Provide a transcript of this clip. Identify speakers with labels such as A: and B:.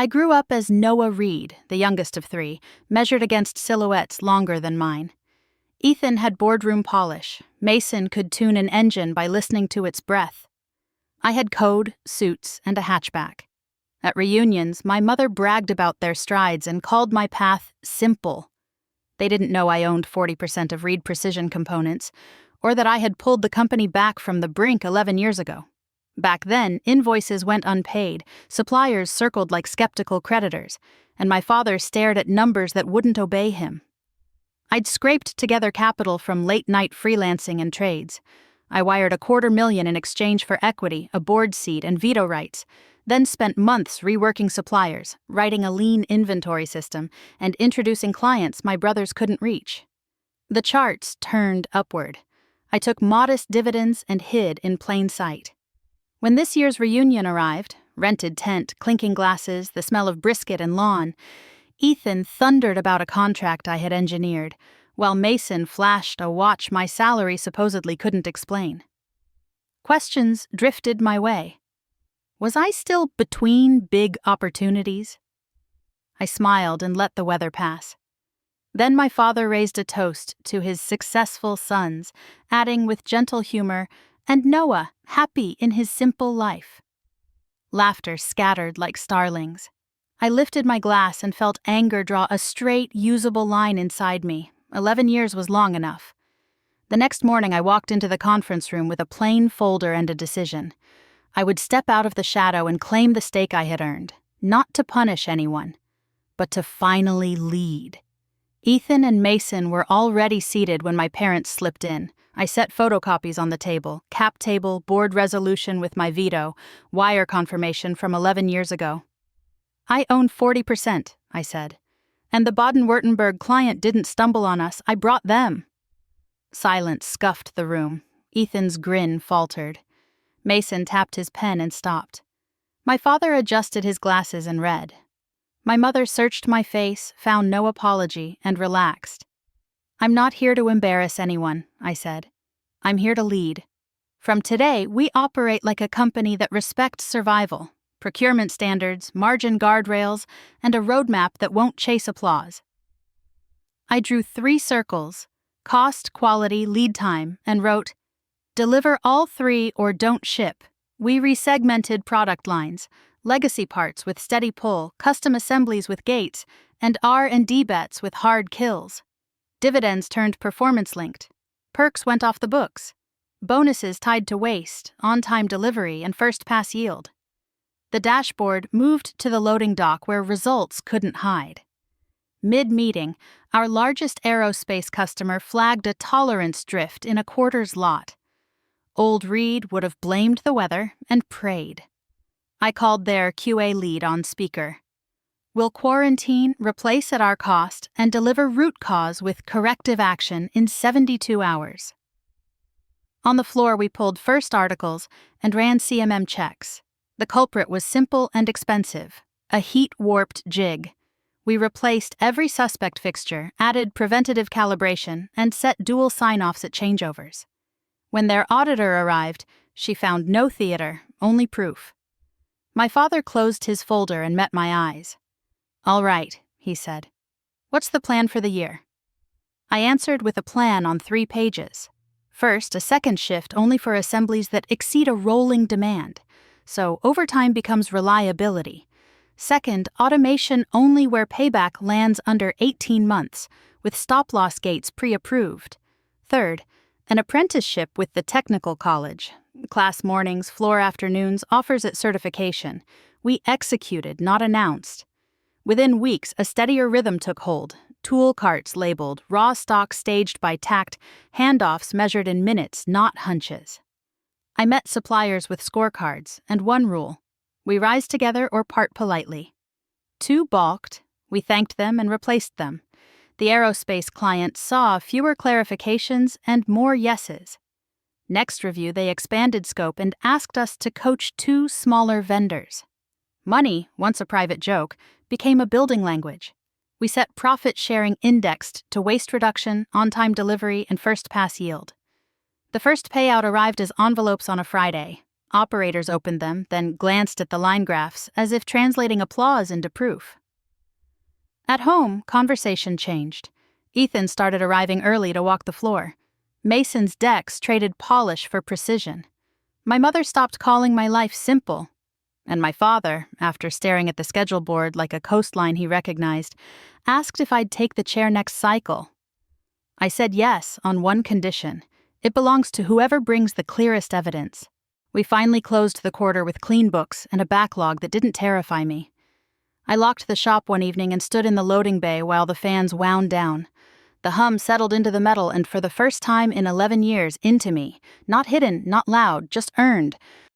A: I grew up as Noah Reed, the youngest of three, measured against silhouettes longer than mine. Ethan had boardroom polish. Mason could tune an engine by listening to its breath. I had code, suits, and a hatchback. At reunions, my mother bragged about their strides and called my path simple. They didn't know I owned 40% of Reed Precision Components, or that I had pulled the company back from the brink 11 years ago. Back then, invoices went unpaid, suppliers circled like skeptical creditors, and my father stared at numbers that wouldn't obey him. I'd scraped together capital from late-night freelancing and trades. I wired $250,000 in exchange for equity, a board seat, and veto rights, then spent months reworking suppliers, writing a lean inventory system, and introducing clients my brothers couldn't reach. The charts turned upward. I took modest dividends and hid in plain sight. When this year's reunion arrived, rented tent, clinking glasses, the smell of brisket and lawn, Ethan thundered about a contract I had engineered, while Mason flashed a watch my salary supposedly couldn't explain. Questions drifted my way. Was I still between big opportunities? I smiled and let the weather pass. Then my father raised a toast to his successful sons, adding with gentle humor, "And Noah, happy in his simple life." Laughter scattered like starlings. I lifted my glass and felt anger draw a straight, usable line inside me. 11 years was long enough. The next morning I walked into the conference room with a plain folder and a decision. I would step out of the shadow and claim the stake I had earned, not to punish anyone, but to finally lead. Ethan and Mason were already seated when my parents slipped in. I set photocopies on the table, cap table, board resolution with my veto, wire confirmation from 11 years ago. "I own 40%, I said. "And the Baden-Württemberg client didn't stumble on us, I brought them." Silence scuffed the room. Ethan's grin faltered. Mason tapped his pen and stopped. My father adjusted his glasses and read. My mother searched my face, found no apology, and relaxed. "I'm not here to embarrass anyone," I said. "I'm here to lead. From today, we operate like a company that respects survival, procurement standards, margin guardrails, and a roadmap that won't chase applause." I drew 3 circles: cost, quality, lead time, and wrote, "Deliver all 3 or don't ship." We resegmented product lines, legacy parts with steady pull, custom assemblies with gates, and R&D bets with hard kills. Dividends turned performance-linked. Perks went off the books. Bonuses tied to waste, on-time delivery, and first-pass yield. The dashboard moved to the loading dock where results couldn't hide. Mid-meeting, our largest aerospace customer flagged a tolerance drift in a quarter's lot. Old Reed would have blamed the weather and prayed. I called their QA lead on speaker. "We'll quarantine, replace at our cost, and deliver root cause with corrective action in 72 hours. On the floor, we pulled first articles and ran CMM checks. The culprit was simple and expensive: a heat-warped jig. We replaced every suspect fixture, added preventative calibration, and set dual sign-offs at changeovers. When their auditor arrived, she found no theater, only proof. My father closed his folder and met my eyes. "All right," he said. "What's the plan for the year?" I answered with a plan on 3 pages. First, a second shift only for assemblies that exceed a rolling demand, so overtime becomes reliability. Second, automation only where payback lands under 18 months, with stop-loss gates pre-approved. Third, an apprenticeship with the technical college. Class mornings, floor afternoons, offers at certification. We executed, not announced. Within weeks, a steadier rhythm took hold. Tool carts labeled, raw stock staged by tact, handoffs measured in minutes, not hunches. I met suppliers with scorecards, and one rule: we rise together or part politely. 2 balked, we thanked them and replaced them. The aerospace client saw fewer clarifications and more yeses. Next review, they expanded scope and asked us to coach 2 smaller vendors. Money, once a private joke, became a building language. We set profit sharing indexed to waste reduction, on-time delivery, and first-pass yield. The first payout arrived as envelopes on a Friday. Operators opened them, then glanced at the line graphs as if translating applause into proof. At home, conversation changed. Ethan started arriving early to walk the floor. Mason's decks traded polish for precision. My mother stopped calling my life simple. And my father, after staring at the schedule board like a coastline he recognized, asked if I'd take the chair next cycle. I said yes, on one condition. It belongs to whoever brings the clearest evidence. We finally closed the quarter with clean books and a backlog that didn't terrify me. I locked the shop one evening and stood in the loading bay while the fans wound down. The hum settled into the metal and for the first time in 11 years into me, not hidden, not loud, just earned.